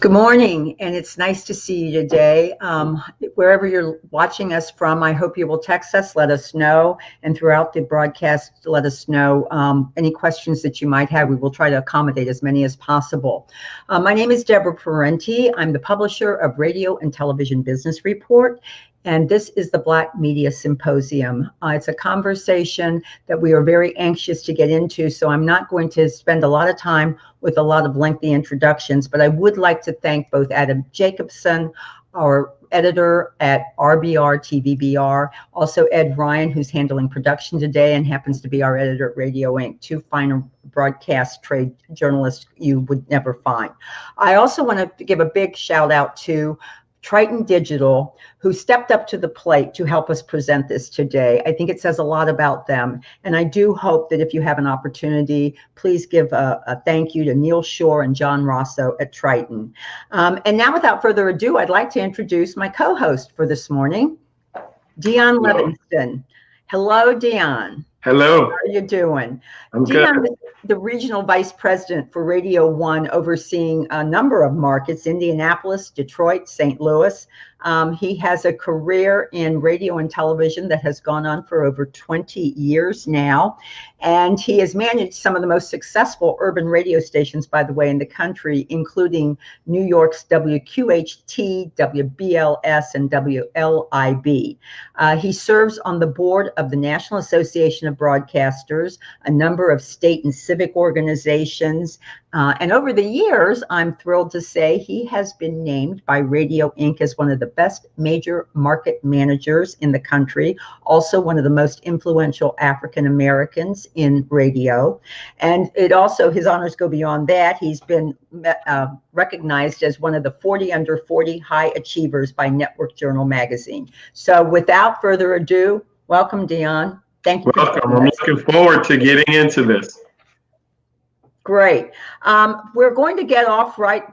Good morning, and it's nice to see you today. Wherever you're watching us from, I hope you will text us, let us know, and throughout the broadcast, let us know any questions that you might have. We will try to accommodate as many as possible. My name is Deborah Parenti. I'm the publisher of Radio and Television Business Report, and this is the Black Media Symposium. It's a conversation that we are very anxious to get into, so I'm not going to spend a lot of time with a lot of lengthy introductions, but I would like to thank both Adam Jacobson, our editor at RBR+TVBR, also Ed Ryan, who's handling production today and happens to be our editor at Radio Inc., two finer broadcast trade journalists you would never find. I also want to give a big shout out to Triton Digital, who stepped up to the plate to help us present this today. I think it says a lot about them. And I do hope that if you have an opportunity, please give a thank you to Neil Shore and John Rosso at Triton. And now, without further ado, I'd like to introduce my co-host for this morning, Deon Levingston. Hello, Deon. Hello. How are you doing? I'm Deon, good. the regional vice president for Radio 1, overseeing a number of markets, Indianapolis, Detroit, St. Louis. He has a career in radio and television that has gone on for over 20 years now. And he has managed some of the most successful urban radio stations, by the way, in the country, including New York's WQHT, WBLS, and WLIB. He serves on the board of the National Association of Broadcasters, a number of state and civic organizations. And over the years, I'm thrilled to say he has been named by Radio Inc. as one of the best major market managers in the country, also one of the most influential African Americans in radio. And it also, his honors go beyond that. He's been recognized as one of the 40 under 40 high achievers by Network Journal magazine. So without further ado, welcome, Deon. Thank you. Welcome. I'm looking forward to getting into this. Great. We're going to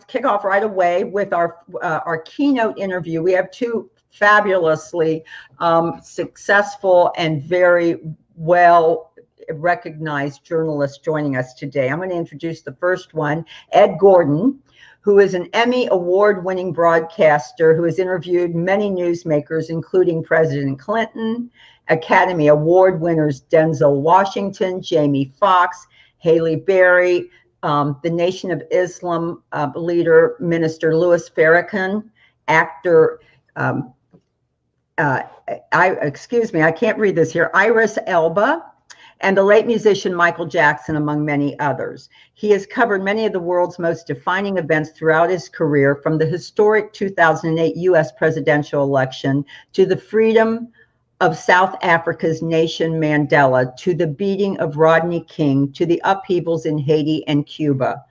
kick off right away with our keynote interview. We have two fabulously successful and very well recognized journalists joining us today. I'm going to introduce the first one, Ed Gordon, who is an Emmy award-winning broadcaster who has interviewed many newsmakers, including President Clinton, Academy Award winners Denzel Washington, Jamie Foxx, Haley Berry, the Nation of Islam leader, Minister Louis Farrakhan, actor, I can't read this here, Idris Elba, and the late musician Michael Jackson, among many others. He has covered many of the world's most defining events throughout his career, from the historic 2008 U.S. presidential election to the freedom of South Africa's Nelson Mandela, to the beating of Rodney King, to the upheavals in Haiti and Cuba.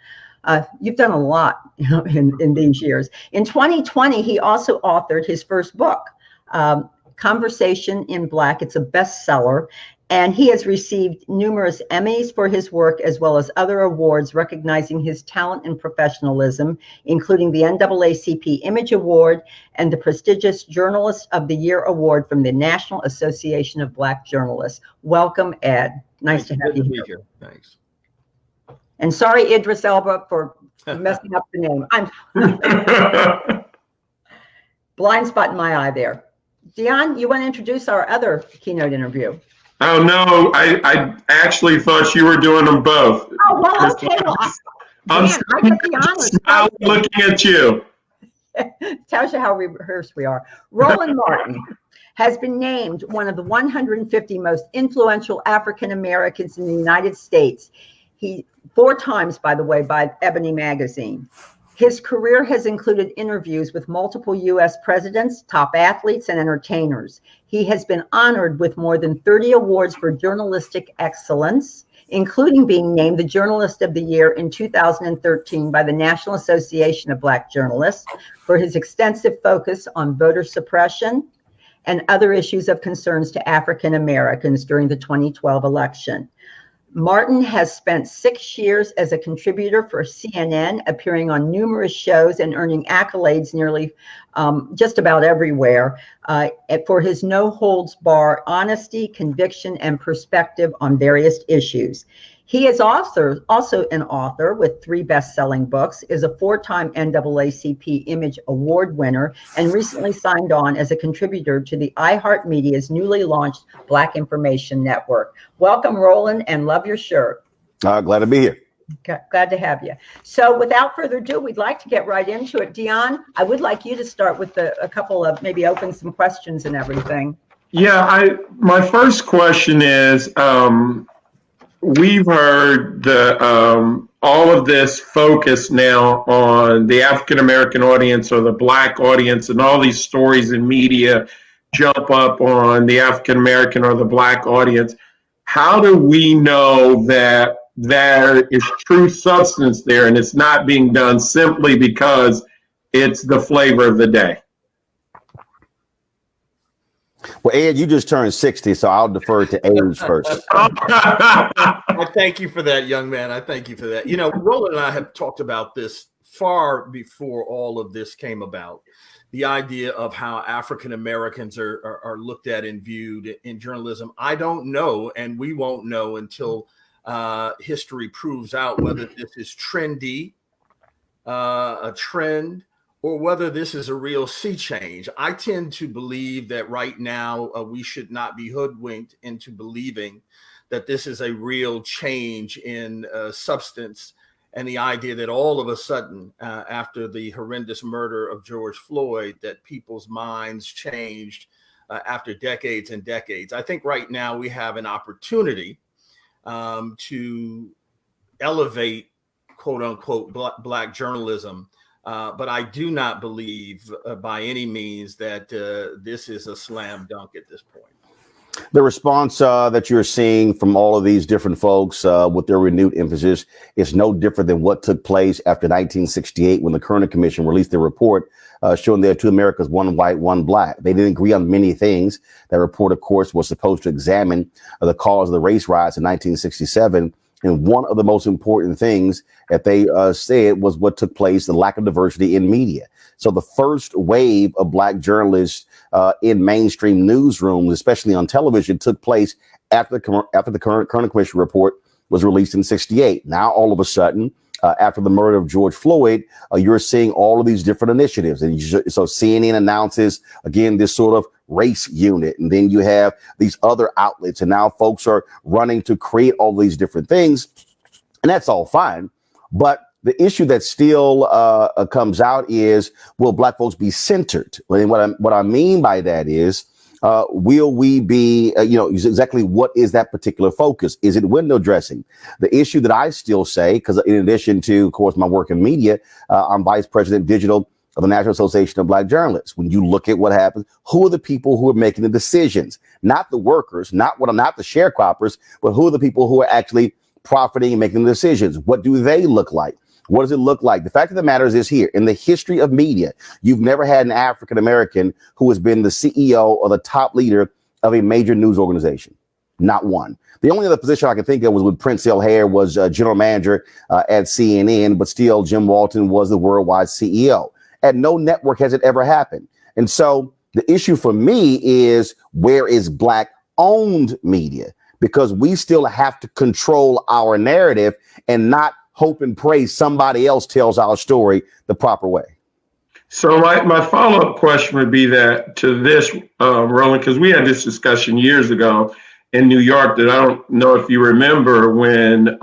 You've done a lot, in these years. In 2020, he also authored his first book, Conversation in Black. It's a bestseller, and he has received numerous Emmys for his work, as well as other awards recognizing his talent and professionalism, including the NAACP Image Award and the prestigious Journalist of the Year Award from the National Association of Black Journalists. Welcome, Ed. Nice to have you here. Thanks. And sorry, Idris Elba, for messing up the name. I'm blind spot in my eye there. Deon, you want to introduce our other keynote interview? Oh, no, I actually thought you were doing them both. Oh, well, okay. Well, I can be honest. I'm looking at you. Tells you how rehearsed we are. Roland Martin has been named one of the 150 most influential African Americans in the United States. He 4 times, by the way, by Ebony magazine. His career has included interviews with multiple U.S. presidents, top athletes, and entertainers. He has been honored with more than 30 awards for journalistic excellence, including being named the Journalist of the Year in 2013 by the National Association of Black Journalists for his extensive focus on voter suppression and other issues of concerns to African Americans during the 2012 election. Martin has spent 6 years as a contributor for CNN, appearing on numerous shows and earning accolades nearly just about everywhere for his no-holds-barred honesty, conviction, and perspective on various issues. He is also an author with 3 best-selling books, is a 4-time NAACP Image Award winner, and recently signed on as a contributor to the iHeartMedia's newly launched Black Information Network. Welcome, Roland, and love your shirt. Glad to be here. Glad to have you. So without further ado, we'd like to get right into it. Deon, I would like you to start with a couple of, maybe open some questions and everything. Yeah, my first question is, we've heard all of this focus now on the African American audience or the Black audience, and all these stories in media jump up on the African American or the Black audience. How do we know that there is true substance there and it's not being done simply because it's the flavor of the day? Well, Ed, you just turned 60, so I'll defer to age first. I thank you for that, young man. I thank you for that. You know, Roland and I have talked about this far before all of this came about. The idea of how African Americans are looked at and viewed in journalism. I don't know, and we won't know until history proves out whether this is trendy, a trend, or whether this is a real sea change. I tend to believe that right now we should not be hoodwinked into believing that this is a real change in substance, and the idea that all of a sudden, after the horrendous murder of George Floyd, that people's minds changed after decades and decades. I think right now we have an opportunity to elevate, quote unquote, Black journalism. But I do not believe by any means that this is a slam dunk at this point. The response that you're seeing from all of these different folks with their renewed emphasis is no different than what took place after 1968 when the Kerner Commission released their report showing there are 2 Americas, 1 white, 1 Black. They didn't agree on many things. That report, of course, was supposed to examine the cause of the race riots in 1967. And one of the most important things that they said was what took place, the lack of diversity in media. So the first wave of Black journalists in mainstream newsrooms, especially on television, took place after the Kerner Commission report was released in 68. Now, all of a sudden, after the murder of George Floyd, you're seeing all of these different initiatives. And so CNN announces, again, this sort of race unit. And then you have these other outlets. And now folks are running to create all these different things. And that's all fine. But the issue that still comes out is, will Black folks be centered? And what I mean by that is, will we be, exactly what is that particular focus? Is it window dressing? The issue that I still say, because in addition to, of course, my work in media, I'm vice president digital of the National Association of Black Journalists. When you look at what happens, who are the people who are making the decisions? Not the workers, not the sharecroppers, but who are the people who are actually profiting and making the decisions? What do they look like? What does it look like? The fact of the matter is here, in the history of media, you've never had an African American who has been the CEO or the top leader of a major news organization. Not one. The only other position I can think of was when Prince Hare was general manager at CNN, but still Jim Walton was the worldwide CEO. At no network has it ever happened. And so the issue for me is, where is Black owned media? Because we still have to control our narrative and not hope and pray somebody else tells our story the proper way. So my follow-up question would be that to this, Roland, because we had this discussion years ago in New York that I don't know if you remember, when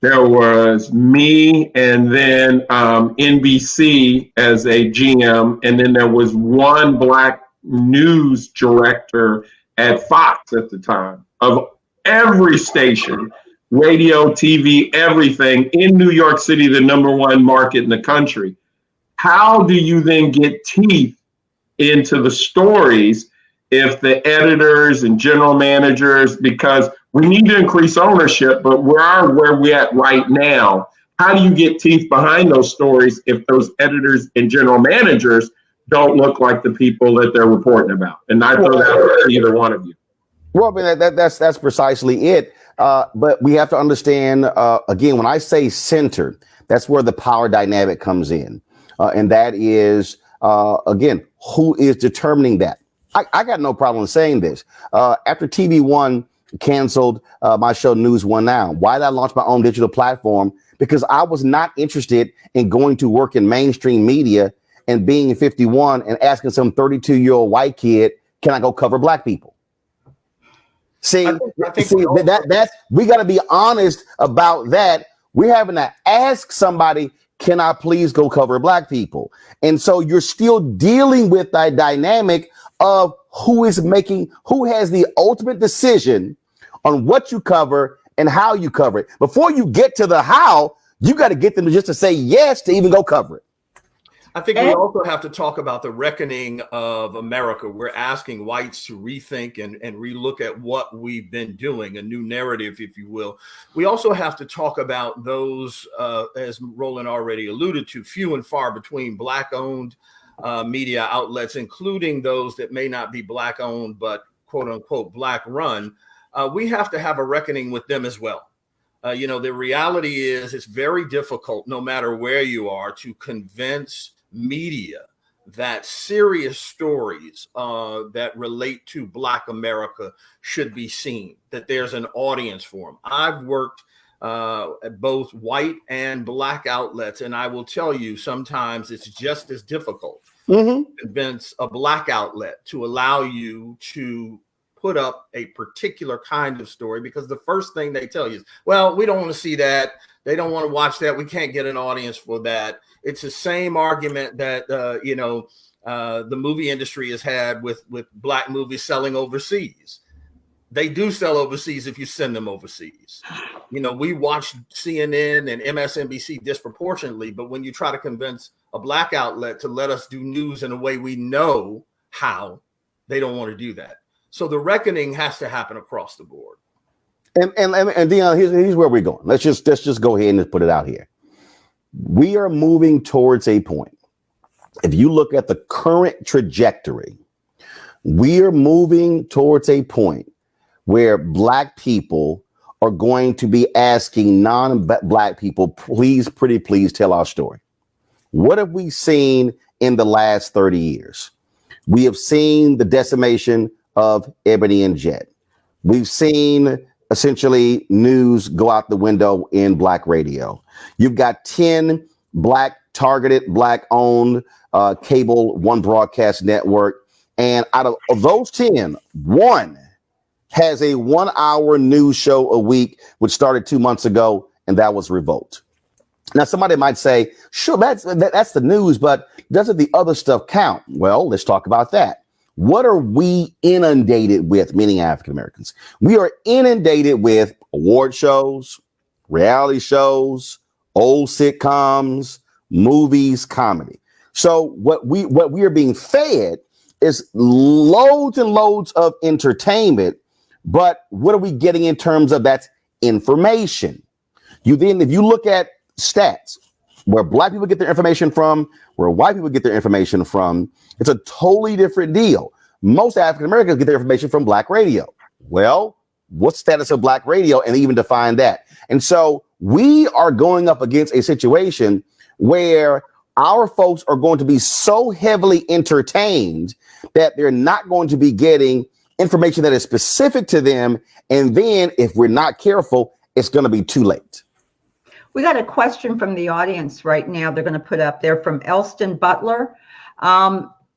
there was me and then NBC as a GM, and then there was one Black news director at Fox at the time, of every station, radio, TV, everything in New York City, the #1 market in the country. How do you then get teeth into the stories if the editors and general managers, because we need to increase ownership, but where we at right now? How do you get teeth behind those stories if those editors and general managers don't look like the people that they're reporting about? And I throw that out to either one of you. Well, I mean, that's precisely it. But we have to understand, again, when I say centered, that's where the power dynamic comes in. And that is, again, who is determining that? I got no problem saying this. After TV One canceled my show News One Now. Why did I launch my own digital platform? Because I was not interested in going to work in mainstream media and being 51 and asking some 32-year-old white kid, can I go cover black people? See, that's we got to be honest about that. We're having to ask somebody, can I please go cover black people? And so you're still dealing with that dynamic of who has the ultimate decision on what you cover and how you cover it. Before you get to the how, you got to get them just to say yes to even go cover it. I think we also have to talk about the reckoning of America. We're asking whites to rethink and relook at what we've been doing, a new narrative, if you will. We also have to talk about those, as Roland already alluded to, few and far between Black-owned media outlets, including those that may not be Black-owned, but quote-unquote Black-run. We have to have a reckoning with them as well. The reality is it's very difficult, no matter where you are, to convince media that serious stories that relate to Black America should be seen, that there's an audience for them. I've worked at both white and Black outlets, and I will tell you, sometimes it's just as difficult to convince a Black outlet to allow you to put up a particular kind of story, because the first thing they tell you is, well, we don't want to see that. They don't want to watch that. We can't get an audience for that. It's the same argument that, the movie industry has had with Black movies selling overseas. They do sell overseas if you send them overseas. We watch CNN and MSNBC disproportionately, but when you try to convince a Black outlet to let us do news in a way we know how, they don't want to do that. So the reckoning has to happen across the board. And Deon, here's where we're going. Let's just go ahead and just put it out here. We are moving towards a point. If you look at the current trajectory, we are moving towards a point where Black people are going to be asking non-Black people, please, pretty please tell our story. What have we seen in the last 30 years? We have seen the decimation of Ebony and Jet. We've seen essentially news go out the window in Black radio. You've got 10 Black targeted, Black owned cable, one broadcast network. And out of those 10, one has a 1 hour news show a week, which started 2 months ago, and that was Revolt. Now, somebody might say, sure, that's the news, but doesn't the other stuff count? Well, let's talk about that. What are we inundated with, meaning African Americans? We are inundated with award shows, reality shows, old sitcoms, movies, comedy. So what we are being fed is loads and loads of entertainment, but what are we getting in terms of that information? If you look at stats, where Black people get their information from, where white people get their information from, it's a totally different deal. Most African Americans get their information from Black radio. Well, what's the status of Black radio, and even define that? And so we are going up against a situation where our folks are going to be so heavily entertained that they're not going to be getting information that is specific to them. And then if we're not careful, it's going to be too late. We got a question from the audience right now. They're going to put up there from Elston Butler.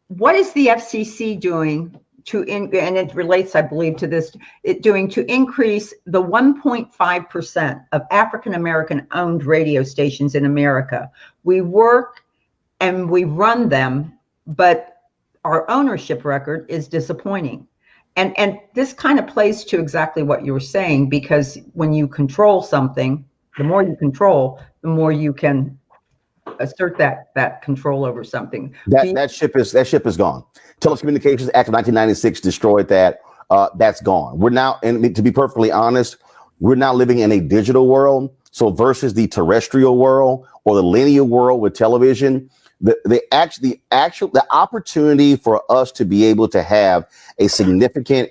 What is the FCC doing and it relates, I believe, to this, to increase the 1.5% of African-American owned radio stations in America? We work and we run them, but our ownership record is disappointing. And this kind of plays to exactly what you were saying, because when you control something, the more you control, the more you can assert that control over something. That ship is gone. Telecommunications Act of 1996 destroyed that. That's gone. We're now, and to be perfectly honest, we're now living in a digital world. So versus the terrestrial world or the linear world with television, the opportunity for us to be able to have a significant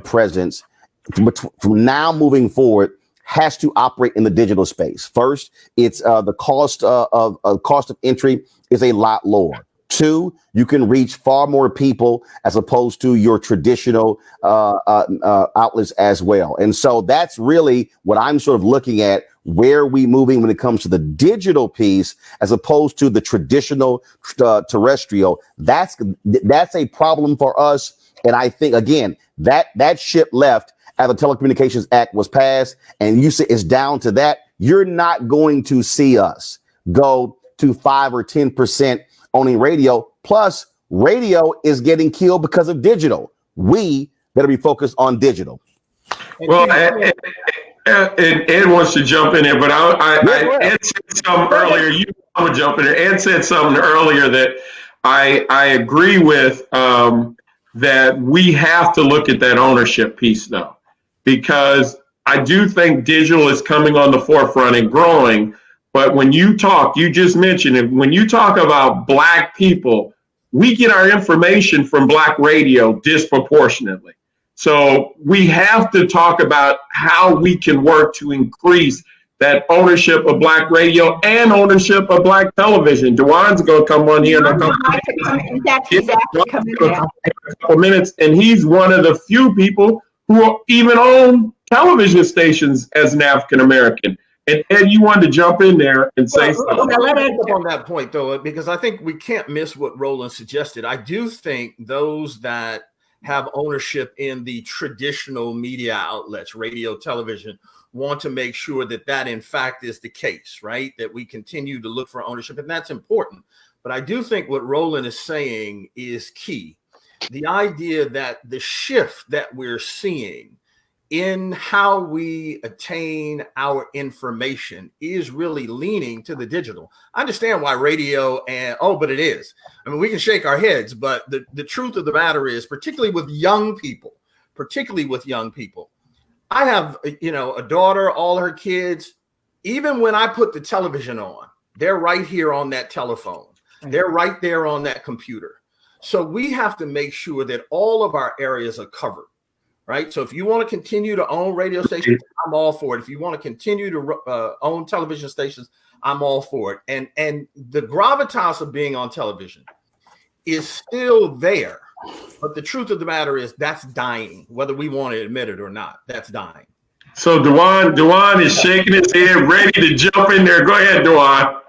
presence from now moving forward has to operate in the digital space. First, it's the cost of entry is a lot lower. Two, you can reach far more people as opposed to your traditional outlets as well. And so that's really what I'm sort of looking at. Where are we moving when it comes to the digital piece as opposed to the traditional terrestrial? That's a problem for us. And I think, again, that ship left as the Telecommunications Act was passed, and you say it's down to that. You're not going to see us go to 5 or 10% owning radio. Plus, radio is getting killed because of digital. We better be focused on digital. Well, Ed wants to jump in there, but Ed said something earlier. I'm gonna jump in there. Ed said something earlier that I agree with. That we have to look at that ownership piece, though, because I do think digital is coming on the forefront and growing. But when you just mentioned it, when you talk about Black people, we get our information from Black radio disproportionately. So we have to talk about how we can work to increase that ownership of Black radio and ownership of Black television. Deon's going to come on here in a couple minutes, and he's one of the few people who even own television stations as an African American. And Ed, you wanted to jump in there and say something. Let me up on that point, though, because I think we can't miss what Roland suggested. I do think those that have ownership in the traditional media outlets, radio, television, want to make sure that that in fact is the case, right? That we continue to look for ownership, and that's important. But I do think what Roland is saying is key. The idea that the shift that we're seeing in how we attain our information is really leaning to the digital. I understand why radio but it is. I mean, we can shake our heads, but the truth of the matter is, particularly with young people, I have, a daughter, all her kids, even when I put the television on, they're right here on that telephone. They're right there on that computer. So we have to make sure that all of our areas are covered. Right. So if you want to continue to own radio stations, I'm all for it. If you want to continue to own television stations, I'm all for it. And the gravitas of being on television is still there. But the truth of the matter is that's dying, whether we want to admit it or not. That's dying. So Deon is shaking his head, ready to jump in there. Go ahead, Deon.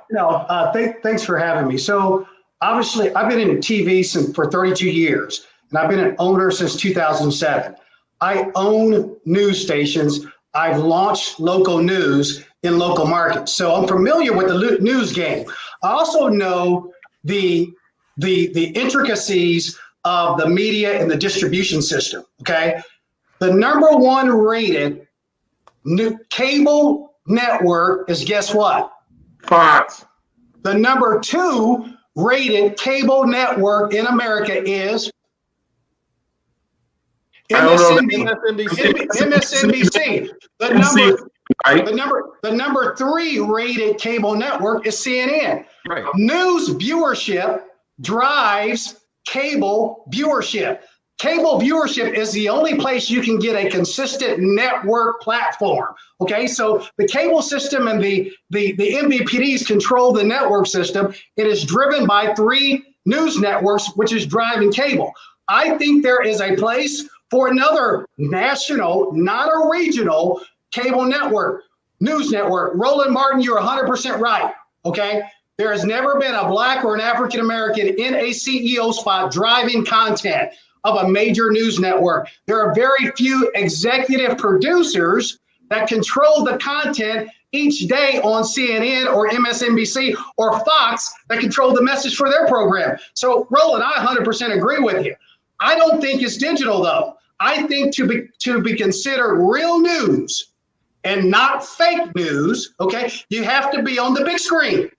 Thanks for having me. So obviously, I've been in TV for 32 years, and I've been an owner since 2007. I own news stations. I've launched local news in local markets. So I'm familiar with the news game. I also know the intricacies of the media and the distribution system, okay? The number one rated cable network is, guess what? Fox. The number 2 rated cable network in America is MSNBC. The number 3 rated cable network is CNN. Right. News viewership drives cable viewership. Cable viewership is the only place you can get a consistent network platform. Okay, so the cable system and the MVPDs control the network system. It is driven by 3 news networks, which is driving cable. I think there is a place for another national, not a regional, cable network, news network. Roland Martin, you're 100% right, okay? There has never been a Black or an African American in a CEO spot driving content of a major news network. There are very few executive producers that control the content each day on CNN or MSNBC or Fox that control the message for their program. So, Roland, I 100% agree with you. I don't think it's digital, though. I think to be considered real news and not fake news, okay, you have to be on the big screen.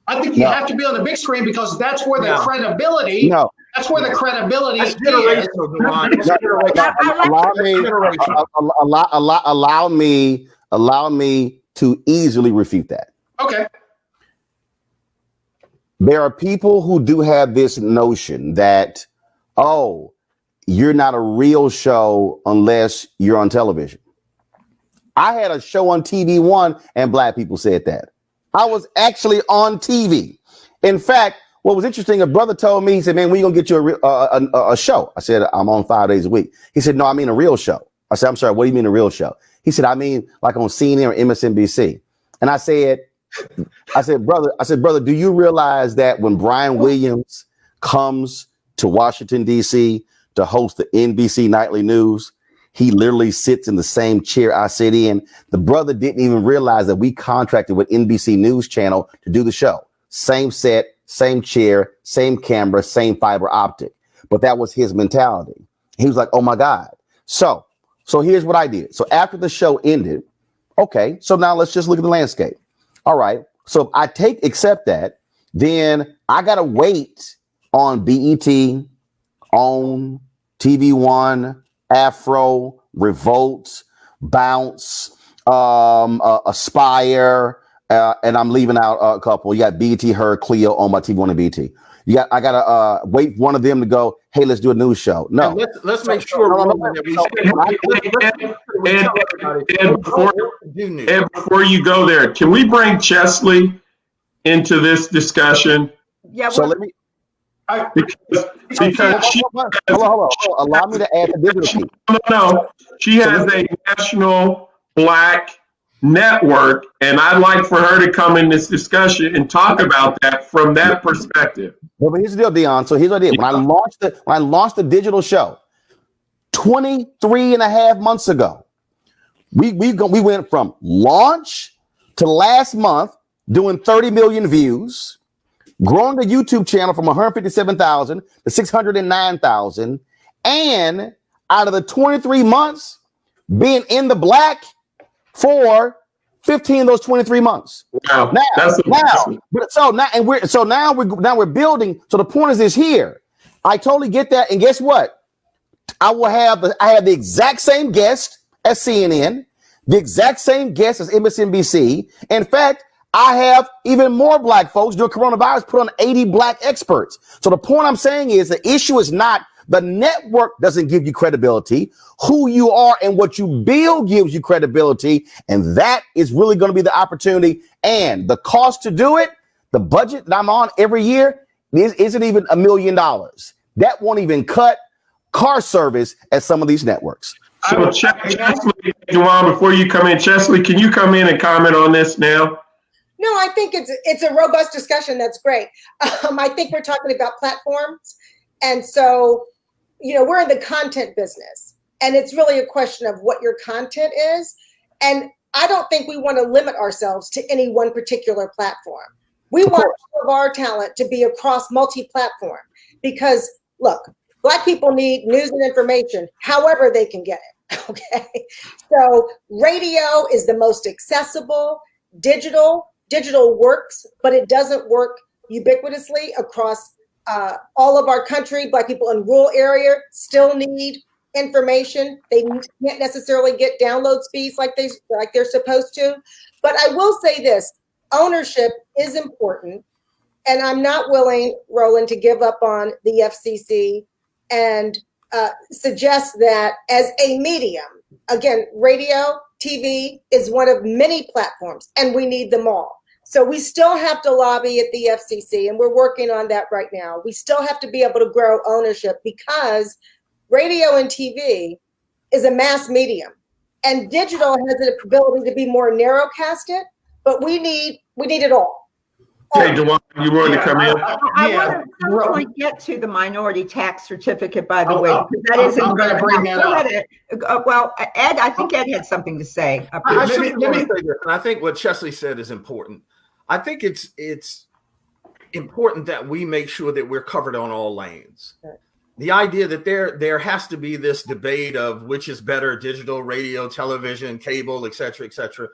I think you have to be on the big screen because that's where the credibility. That's where the credibility is. Allow me to easily refute that. Okay. There are people who do have this notion that, you're not a real show unless you're on television. I had a show on TV One and Black people said that. I was actually on TV. In fact, what was interesting, a brother told me, he said, man, when you gonna get you a show? I said, I'm on 5 days a week. He said, no, I mean a real show. I said, I'm sorry, what do you mean a real show? He said, I mean like on CNN or MSNBC. And I said, brother, do you realize that when Brian Williams comes to Washington, D.C. to host the NBC Nightly News, he literally sits in the same chair I sit in. The brother didn't even realize that we contracted with NBC News Channel to do the show. Same set, same chair, same camera, same fiber optic. But that was his mentality. He was like, oh my God. So here's what I did. So after the show ended, okay, so now let's just look at the landscape. All right. So if I accept that, then I got to wait on BET, OWN, TV One, Afro, Revolt, Bounce, Aspire, and I'm leaving out a couple. You got BET, Her, Clio on my TV One and BET. I gotta wait for one of them to go, hey, let's do a news show. No, let's make sure. And before you go there, can we bring Chesley into this discussion? Yeah. So let me. Because she hold on. Allow me to add the digital piece. No. She has a national Black network, and I'd like for her to come in this discussion and talk about that from that perspective. Well, but here's the deal, Deon. So here's what I did. When I launched the digital show 23 and a half months ago, we went from launch to last month doing 30 million views, growing the YouTube channel from 157,000 to 609,000, and out of the 23 months being in the black for 15 of those 23 months. Wow. Now we're building. So the point is this here. I totally get that. And guess what? I have the exact same guest as CNN, the exact same guest as MSNBC. In fact, I have even more Black folks during coronavirus put on 80 Black experts. So the point I'm saying is the issue is not the network doesn't give you credibility. Who you are and what you build gives you credibility. And that is really going to be the opportunity. And the cost to do it, the budget that I'm on every year isn't even $1 million. That won't even cut car service at some of these networks. So Chesley, Deon, before you come in, Chesley, can you come in and comment on this now? No, I think it's a robust discussion. That's great. I think we're talking about platforms. And so, we're in the content business, and it's really a question of what your content is. And I don't think we want to limit ourselves to any one particular platform. We want all of our talent to be across multi-platform because, look, Black people need news and information however they can get it. Okay. So radio is the most accessible. Digital works, but it doesn't work ubiquitously across all of our country. Black people in rural area still need information. They can't necessarily get download speeds like they're supposed to. But I will say this, ownership is important. And I'm not willing, Roland, to give up on the FCC and suggest that as a medium, again, radio, TV is one of many platforms, and we need them all. So we still have to lobby at the FCC, and we're working on that right now. We still have to be able to grow ownership because radio and TV is a mass medium, and digital has the ability to be more narrowcasted, but we need it all. Hey, Deon, you wanted to come in? I want to get to the minority tax certificate, by the way, because that is I'm going to bring that up. Well, Ed, I think Ed had something to say. Let me say this, and I think what Chesley said is important. I think it's important that we make sure that we're covered on all lanes. The idea that there has to be this debate of which is better, digital, radio, television, cable, et cetera, et cetera.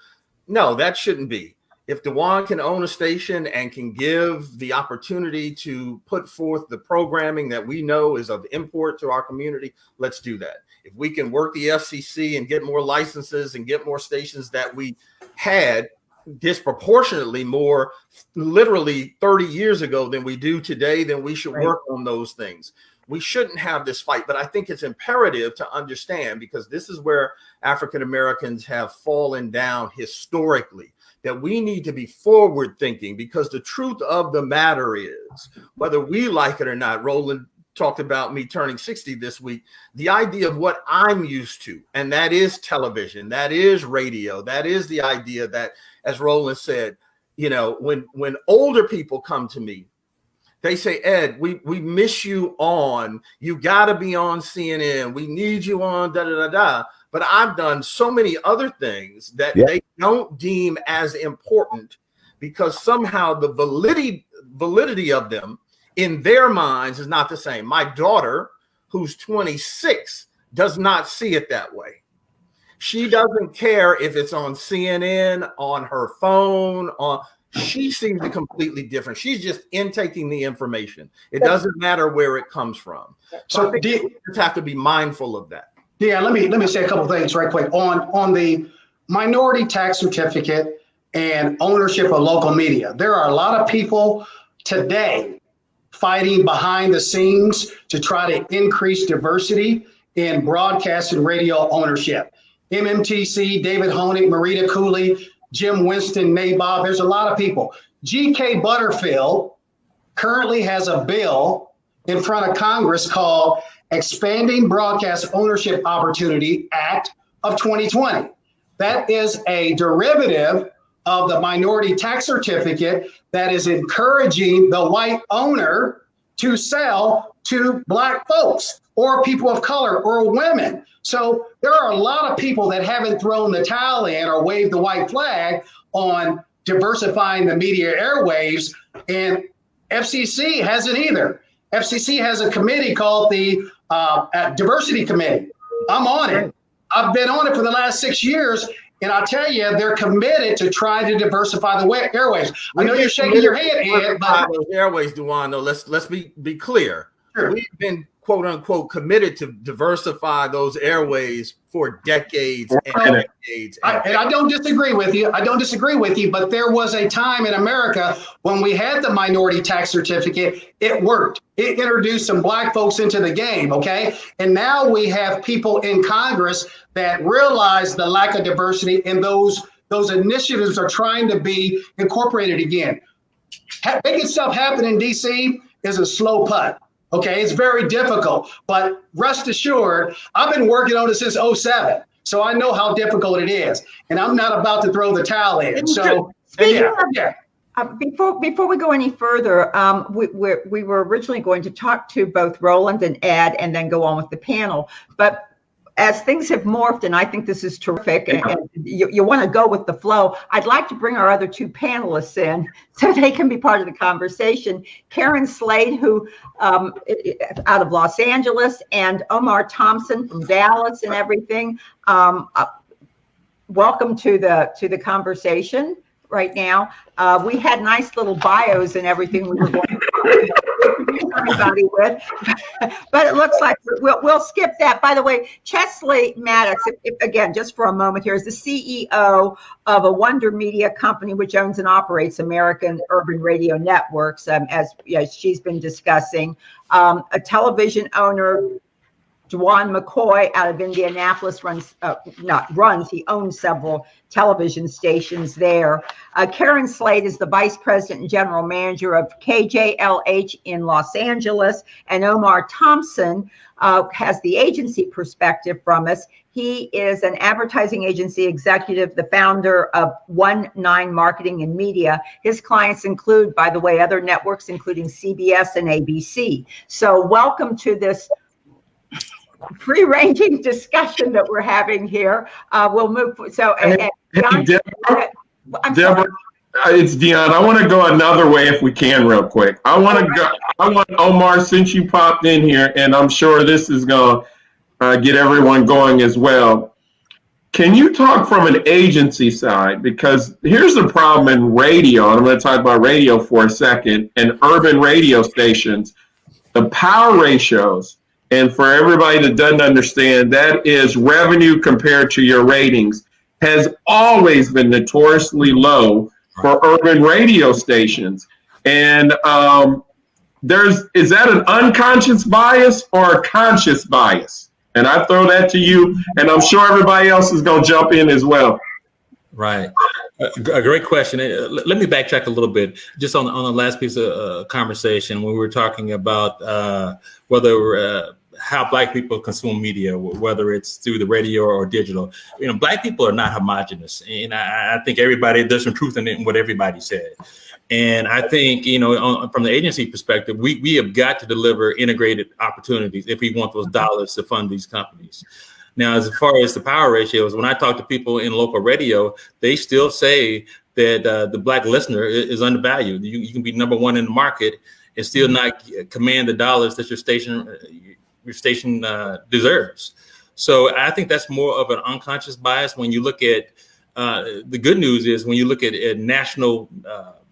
No, that shouldn't be. If Deon can own a station and can give the opportunity to put forth the programming that we know is of import to our community, let's do that. If we can work the FCC and get more licenses and get more stations that we had disproportionately more literally 30 years ago than we do today, then we should work on those things. we shouldn't have this fight. But I think it's imperative to understand, because this is where African Americans have fallen down historically, that we need to be forward thinking, because the truth of the matter is, whether we like it or not, Roland talked about me turning 60 this week, the idea of what I'm used to, and that is television, that is radio, that is the idea that, as Roland said, you know, when older people come to me, they say, Ed, we miss you on, you got to be on CNN. We need you on da, da, da, da. But I've done so many other things that they don't deem as important, because somehow the validity of them in their minds is not the same. My daughter, who's 26, does not see it that way. She doesn't care if it's on CNN, on her phone, she sees it completely different. She's just intaking the information. It doesn't matter where it comes from. So I think we just have to be mindful of that. Yeah, let me say a couple of things right quick on the minority tax certificate and ownership of local media. There are a lot of people today fighting behind the scenes to try to increase diversity in broadcast and radio ownership. MMTC, David Honig, Marita Cooley, Jim Winston, Nabob, there's a lot of people. G.K. Butterfield currently has a bill in front of Congress called Expanding Broadcast Ownership Opportunity Act of 2020. That is a derivative of the minority tax certificate that is encouraging the white owner to sell to Black folks or people of color or women. So there are a lot of people that haven't thrown the towel in or waved the white flag on diversifying the media airwaves, and FCC hasn't either. FCC has a committee called the Diversity Committee. I'm on it. I've been on it for the last 6 years, and I'll tell you, they're committed to trying to diversify the airwaves. I know you're shaking your head, Ed, but those airways, Deon, though, let's be clear. Sure. We've been quote unquote committed to diversify those airways for decades and decades. And I don't disagree with you. But there was a time in America when we had the minority tax certificate. It worked. It introduced some Black folks into the game. Okay. And now we have people in Congress that realize the lack of diversity, and those initiatives are trying to be incorporated again. Making stuff happen in DC is a slow putt. Okay, it's very difficult, but rest assured, I've been working on it since 2007, so I know how difficult it is, and I'm not about to throw the towel in. So, before we go any further, we were originally going to talk to both Roland and Ed, and then go on with the panel, but as things have morphed, and I think this is terrific, and you want to go with the flow, I'd like to bring our other two panelists in so they can be part of the conversation. Karen Slade, who out of Los Angeles, and Omar Thompson from Dallas and everything. Welcome to the conversation right now. We had nice little bios and everything we were going to introduce everybody with, but it looks like we'll skip that. By the way, Chesley Maddox, again, just for a moment here, is the CEO of a Wonder Media company which owns and operates American Urban Radio Networks, as she's been discussing. A television owner, Deon McCoy, out of Indianapolis, he owns several television stations there. Karen Slade is the vice president and general manager of KJLH in Los Angeles, and Omar Thompson has the agency perspective from us. He is an advertising agency executive, the founder of 19 Marketing and Media. His clients include, by the way, other networks, including CBS and ABC. So welcome to this free-ranging discussion that we're having here. We'll move. So, Deon, Deborah, it's Deon. I want to go another way if we can, real quick. I want Omar, since you popped in here, and I'm sure this is going to get everyone going as well. Can you talk from an agency side? Because here's the problem in radio, and I'm going to talk about radio for a second, and urban radio stations, the power ratios. And for everybody that doesn't understand, that is revenue compared to your ratings, has always been notoriously low for urban radio stations. And is that an unconscious bias or a conscious bias? And I throw that to you, and I'm sure everybody else is going to jump in as well. Right. A great question. Let me backtrack a little bit, just on the last piece of conversation when we were talking about whether how Black people consume media, whether it's through the radio or digital. Black people are not homogenous, and I think there's some truth in what everybody said. And I think, from the agency perspective, we have got to deliver integrated opportunities if we want those dollars to fund these companies. Now, as far as the power ratios, when I talk to people in local radio, they still say that the Black listener is undervalued. You can be number one in the market and still not command the dollars that your station deserves. So I think that's more of an unconscious bias. When you look at the good news is when you look at national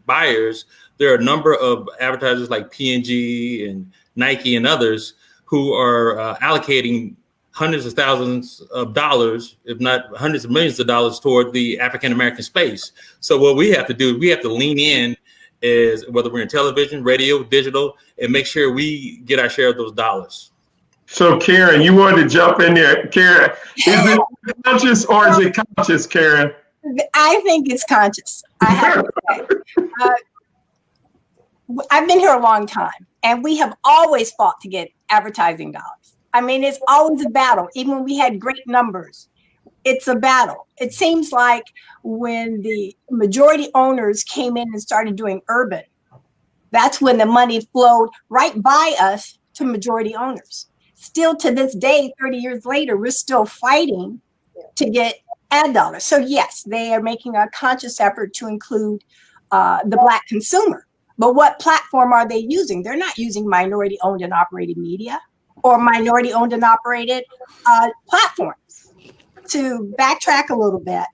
buyers, there are a number of advertisers like P&G and Nike and others who are allocating hundreds of thousands of dollars, if not hundreds of millions of dollars, toward the African-American space. So what we have to do, we have to lean in, is whether we're in television, radio, digital, and make sure we get our share of those dollars. So Karen, you wanted to jump in there. Karen, is it conscious or is it conscious, Karen? I think it's conscious. I have to say. I've been here a long time, and we have always fought to get advertising dollars. I mean, it's always a battle. Even when we had great numbers, it's a battle. It seems like when the majority owners came in and started doing urban, that's when the money flowed right by us to majority owners. Still to this day, 30 years later, we're still fighting to get ad dollars. So yes, they are making a conscious effort to include the Black consumer. But what platform are they using? They're not using minority owned and operated media or minority owned and operated platforms. To backtrack a little bit,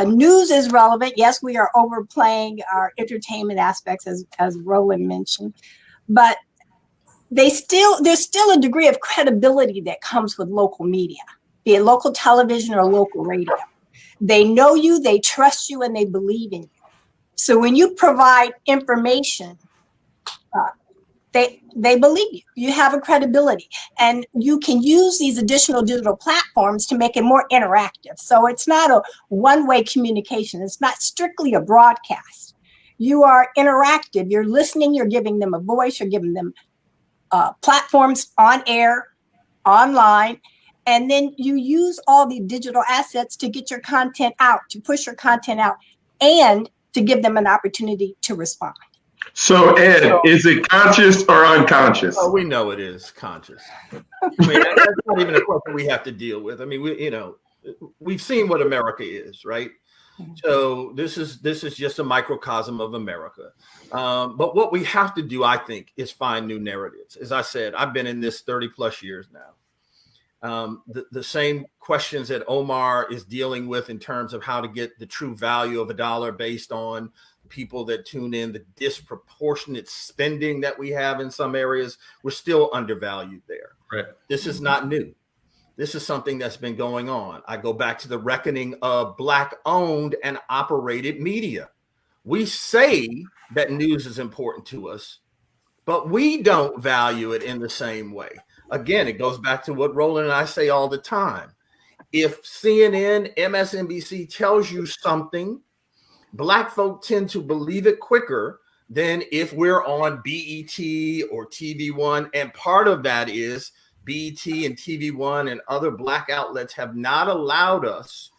news is relevant. Yes, we are overplaying our entertainment aspects, as Roland mentioned, but there's still a degree of credibility that comes with local media, be it local television or local radio. They know you, they trust you, and they believe in you. So when you provide information, they believe you. You have a credibility, and you can use these additional digital platforms to make it more interactive. So it's not a one-way communication. It's not strictly a broadcast. You are interactive. You're listening. You're giving them a voice. You're giving them platforms on air, online, and then you use all the digital assets to get your content out, to push your content out, and to give them an opportunity to respond. So Ed, is it conscious or unconscious? Oh, we know it is conscious. I mean, that's not even a question we have to deal with. I mean, we've seen what America is, right? So this is just a microcosm of America. But what we have to do, I think, is find new narratives. As I said, I've been in this 30 plus years now. The same questions that Omar is dealing with in terms of how to get the true value of a dollar based on people that tune in, the disproportionate spending that we have in some areas, we're still undervalued there. Right. This is not new. This is something that's been going on. I go back to the reckoning of Black owned and operated media. We say that news is important to us, but we don't value it in the same way. Again, it goes back to what Roland and I say all the time. If CNN, MSNBC tells you something, Black folk tend to believe it quicker than if we're on BET or TV One. And part of that is BET and TV One and other Black outlets have not allowed us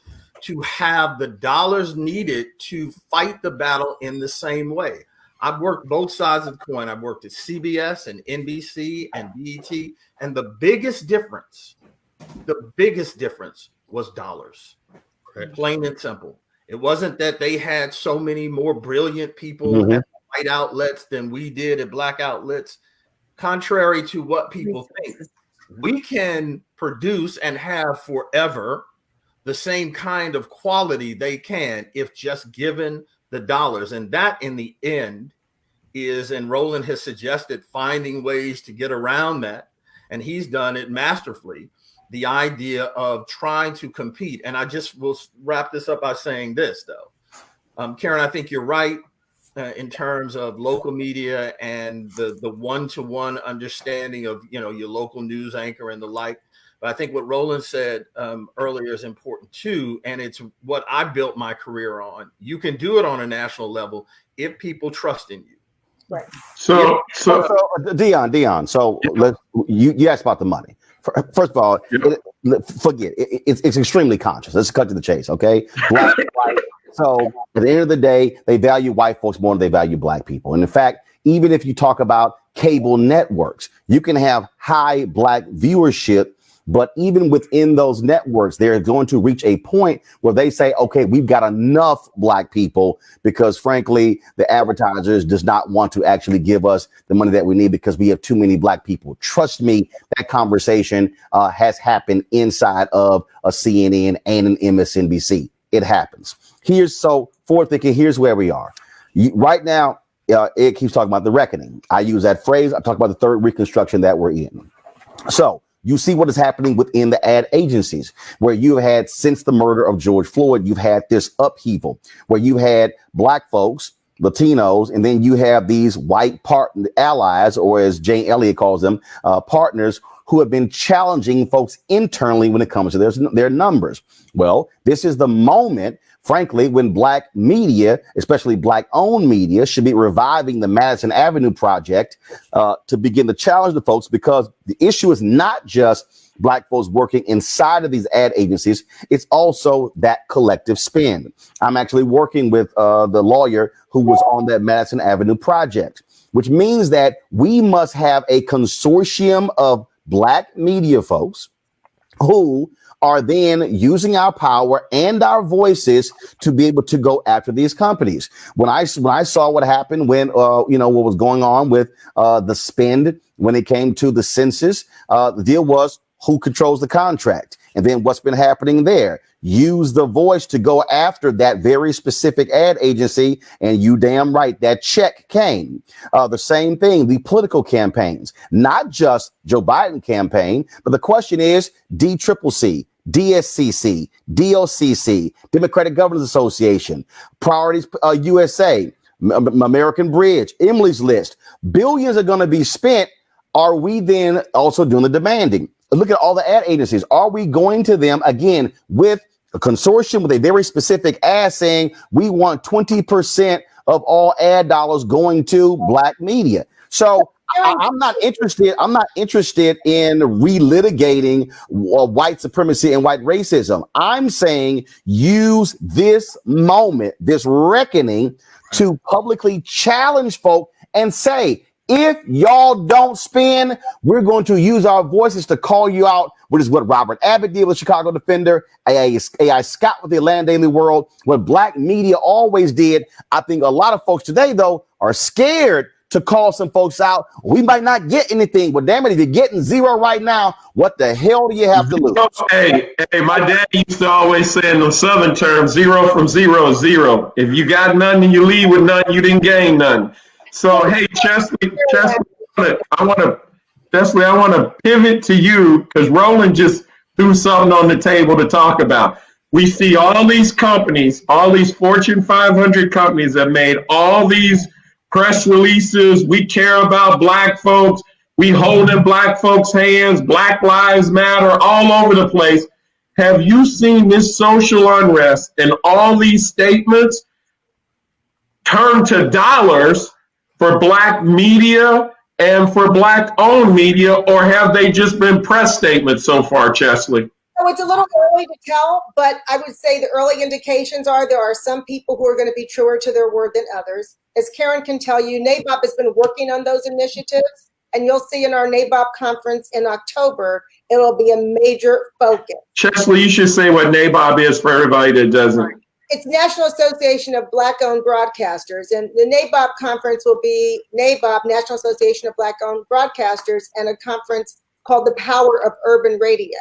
to have the dollars needed to fight the battle in the same way. I've worked both sides of the coin. I've worked at CBS and NBC and BET. And the biggest difference was dollars. Right. Plain and simple. It wasn't that they had so many more brilliant people at white outlets than we did at Black outlets. Contrary to what people think, we can produce and have forever the same kind of quality they can if just given the dollars. And that in the end is, and Roland has suggested finding ways to get around that, and he's done it masterfully, the idea of trying to compete. And I just will wrap this up by saying this, though. Karen, I think you're right. in terms of local media and the one-to-one understanding of, your local news anchor and the like. But I think what Roland said earlier is important too, and it's what I built my career on. You can do it on a national level if people trust in you. Right. So Deon. So you asked about the money. First of all, forget it. It's extremely conscious. Let's cut to the chase, okay? Black, white. So at the end of the day, they value white folks more than they value black people. And in fact, even if you talk about cable networks, you can have high black viewership, but even within those networks, they're going to reach a point where they say, okay, we've got enough black people, because frankly, the advertisers does not want to actually give us the money that we need because we have too many black people. Trust me, that conversation has happened inside of a CNN and an MSNBC. It happens. Here's where we are. Right now, it keeps talking about the reckoning. I use that phrase. I talk about the third reconstruction that we're in. So you see what is happening within the ad agencies, where you had, since the murder of George Floyd, you've had this upheaval where you had black folks, Latinos, and then you have these white allies, or as Jane Elliott calls them, partners, who have been challenging folks internally when it comes to their numbers. Well, this is the moment, frankly, when black media, especially black-owned media, should be reviving the Madison Avenue Project to begin to challenge the folks, because the issue is not just black folks working inside of these ad agencies. It's also that collective spend. I'm actually working with the lawyer who was on that Madison Avenue Project, which means that we must have a consortium of black media folks who are then using our power and our voices to be able to go after these companies. When I saw what happened when, what was going on with the spend when it came to the census, the deal was who controls the contract. And then what's been happening there? Use the voice to go after that very specific ad agency. And you damn right, that check came. The same thing, the political campaigns, not just Joe Biden campaign, but the question is DCCC, DSCC, DOCC, Democratic Governors Association, Priorities USA, American Bridge, Emily's List. Billions are going to be spent. Are we then also doing the demanding? Look at all the ad agencies. Are we going to them again with a consortium with a very specific ad saying we want 20% of all ad dollars going to black media? So I'm not interested. I'm not interested in relitigating white supremacy and white racism. I'm saying use this moment, this reckoning, to publicly challenge folk and say, if y'all don't spend, we're going to use our voices to call you out, which is what Robert Abbott did with Chicago Defender, A.I. Scott with the Atlanta Daily World, what black media always did. I think a lot of folks today, though, are scared to call some folks out. We might not get anything, but damn it, if you're getting zero right now, what the hell do you have to lose? Hey, my dad used to always say in the Southern terms, 0 from 0 is 0. If you got none and you leave with none, you didn't gain none. So, hey, Chesley, I want to pivot to you, because Roland just threw something on the table to talk about. We see all these companies, all these Fortune 500 companies that made all these press releases. We care about black folks. We hold in black folks' hands. Black Lives Matter all over the place. Have you seen this social unrest and all these statements turn to dollars for black media and for black owned media, or have they just been press statements so far, Chesley? So it's a little early to tell, but I would say the early indications are there are some people who are going to be truer to their word than others. As Karen can tell you, NABOP has been working on those initiatives, and you'll see in our NABOP conference in October, it'll be a major focus. Chesley, you should say what NABOP is for everybody that doesn't. It's National Association of Black-Owned Broadcasters, and the NABOP conference will be NABOP, National Association of Black-Owned Broadcasters, and a conference called The Power of Urban Radio.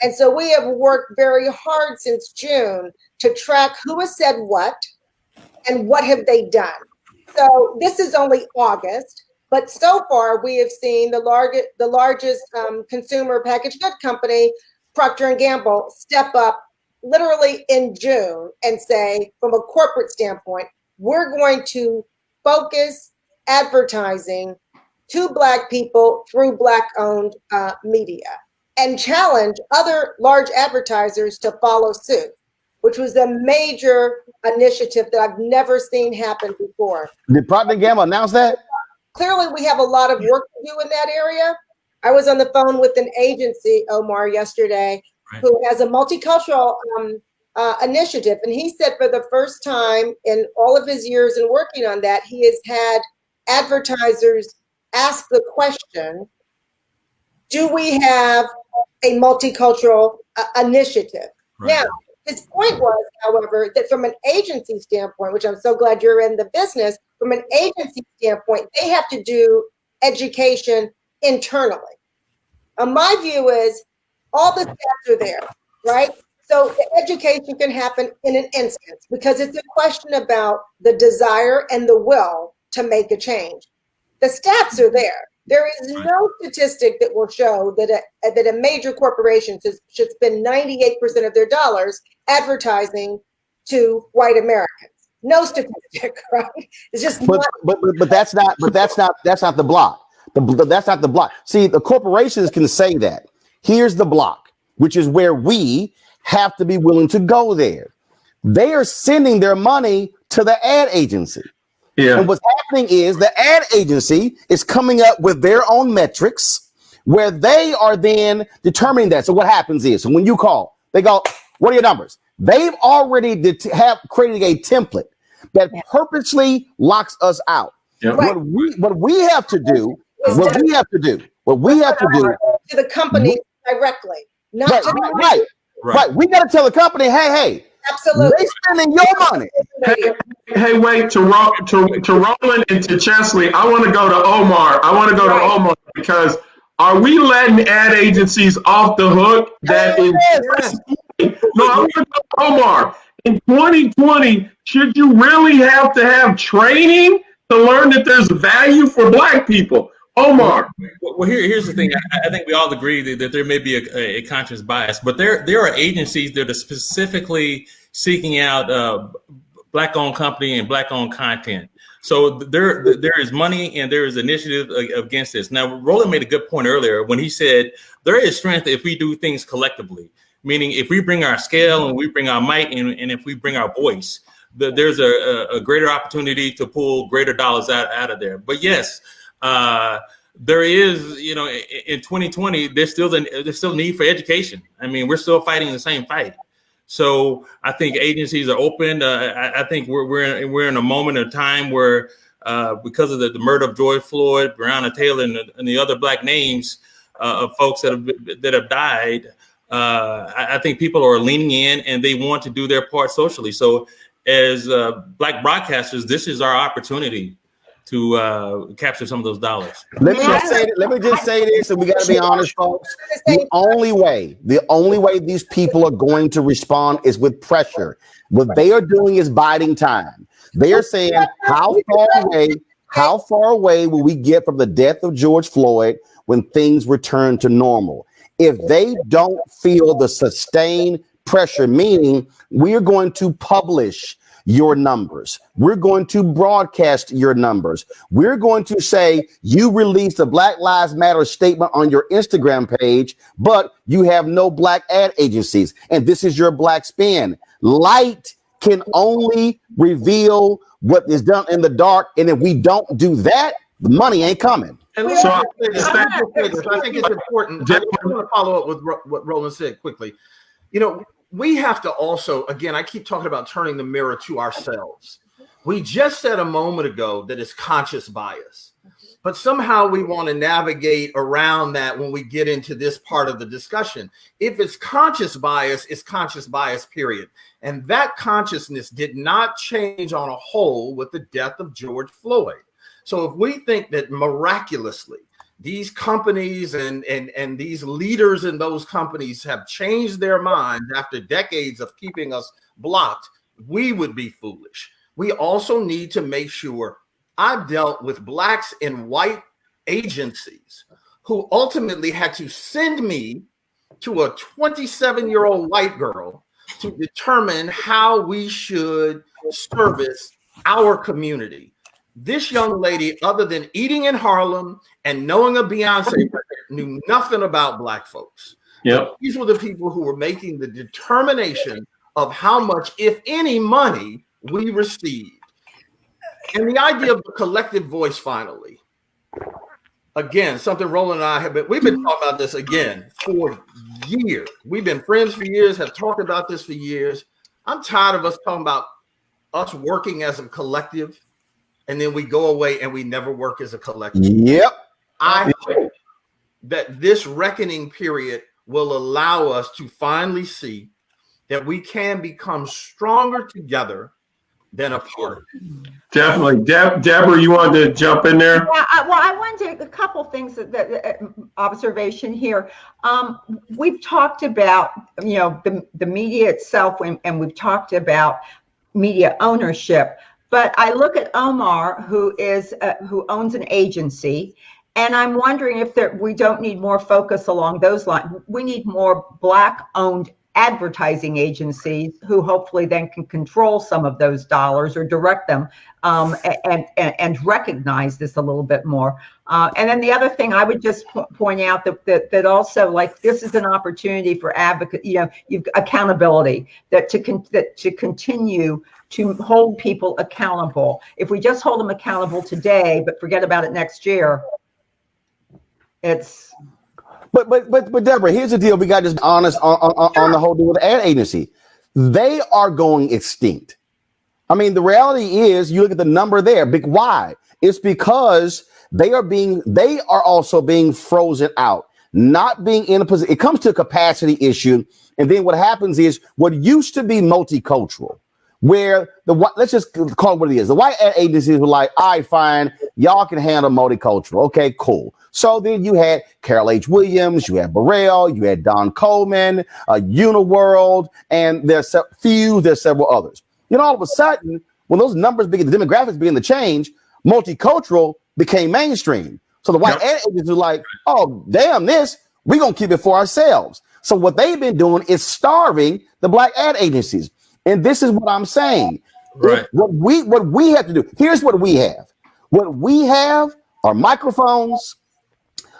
And so we have worked very hard since June to track who has said what and what have they done. So this is only August, but so far we have seen the largest consumer packaged good company, Procter & Gamble, step up literally in June and say, from a corporate standpoint, we're going to focus advertising to Black people through Black-owned media and challenge other large advertisers to follow suit, which was a major initiative that I've never seen happen before. Did Procter & Gamble announce that? Clearly, we have a lot of work to do in that area. I was on the phone with an agency, Omar, yesterday, who has a multicultural initiative. And he said for the first time in all of his years in working on that, he has had advertisers ask the question, do we have a multicultural initiative? Now, his point was, however, that from an agency standpoint, which I'm so glad you're in the business, from an agency standpoint, they have to do education internally. My view is all the stats are there, right? So the education can happen in an instance because it's a question about the desire and the will to make a change. The stats are there. There is no statistic that will show that a major corporation should spend 98% of their dollars advertising to white Americans. No statistic, right? It's just but that's not the block. That's not the block. See, the corporations can say that. Here's the block, which is where we have to be willing to go there. They are sending their money to the ad agency. Yeah. And what's happening is the ad agency is coming up with their own metrics where they are then determining that. So what happens is, so when you call, they go, what are your numbers? They've already have created a template that purposely locks us out. Yep. What we have to do to the company directly, not right. We got to tell the company, hey, absolutely, they spending your money. Hey, wait, to Roland and to Chesley, I want to go to Omar. Omar because are we letting ad agencies off the hook? That is, no, I want to go to Omar. In 2020, should you really have to have training to learn that there's value for Black people? Omar. Well, here's the thing. I think we all agree that there may be a conscious bias, but there are agencies that are specifically seeking out Black-owned company and Black-owned content. So there is money and there is initiative against this. Now, Roland made a good point earlier when he said there is strength if we do things collectively, meaning if we bring our scale and we bring our might and if we bring our voice, there's a greater opportunity to pull greater dollars out of there. But yes, there is, in 2020, there's still need for education. I mean, we're still fighting the same fight. So I think agencies are open. I think we're in a moment of time where, because of the murder of George Floyd, Breonna Taylor, and the other Black names of folks that have died, I think people are leaning in and they want to do their part socially. So as Black broadcasters, this is our opportunity to capture some of those dollars. Let me just say this, and we got to be honest, folks. The only way these people are going to respond is with pressure. What they are doing is biding time. They are saying, how far away will we get from the death of George Floyd when things return to normal? If they don't feel the sustained pressure, meaning we are going to publish your numbers, we're going to broadcast your numbers, we're going to say you released a Black Lives Matter statement on your Instagram page, but you have no Black ad agencies, and this is your Black spin. Light can only reveal what is done in the dark, and if we don't do that, the money ain't coming. And so I think it's important. I want to follow up with what Roland said quickly. We have to also, again, I keep talking about turning the mirror to ourselves. We just said a moment ago that it's conscious bias, but somehow we want to navigate around that when we get into this part of the discussion. If it's conscious bias, it's conscious bias, period. And that consciousness did not change on a whole with the death of George Floyd. So if we think that miraculously these companies and these leaders in those companies have changed their minds after decades of keeping us blocked, we would be foolish. We also need to make sure. I've dealt with Blacks in white agencies who ultimately had to send me to a 27-year-old white girl to determine how we should service our community. This young lady, other than eating in Harlem and knowing a Beyonce record, knew nothing about Black folks. Yep. These were the people who were making the determination of how much, if any, money we received. And the idea of the collective voice, finally, again, something Roland and I we've been talking about this again for years. We've been friends for years, have talked about this for years. I'm tired of us talking about us working as a collective, and then we go away and we never work as a collective. Yep. I hope that this reckoning period will allow us to finally see that we can become stronger together than apart. Definitely. Deborah, you wanted to jump in there? Yeah, I wanted a couple things that observation here. We've talked about, the media itself, and we've talked about media ownership. But I look at Omar, who owns an agency, and I'm wondering if we don't need more focus along those lines. We need more Black-owned advertising agencies who hopefully then can control some of those dollars or direct them, and recognize this a little bit more. And then the other thing I would just point out that also, like, this is an opportunity for advocate, you've accountability, that to continue to hold people accountable. If we just hold them accountable today but forget about it next year, it's. But Deborah, here's the deal. We got to just be honest on the whole deal with the ad agency. They are going extinct. I mean, the reality is, you look at the number there. Why? It's because they are also being frozen out, not being in a position. It comes to a capacity issue. And then what happens is, what used to be multicultural, where let's just call it what it is. The white ad agencies were like, all right, fine, y'all can handle multicultural. Okay, cool. So then you had Carol H. Williams, you had Burrell, you had Don Coleman, Uniworld, and there's several others. All of a sudden, when those numbers begin, the demographics begin to change, multicultural became mainstream. So the white ad agencies were like, oh, damn this, we're going to keep it for ourselves. So what they've been doing is starving the Black ad agencies. And this is what I'm saying. Right. What we have to do, here's what we have. What we have are microphones,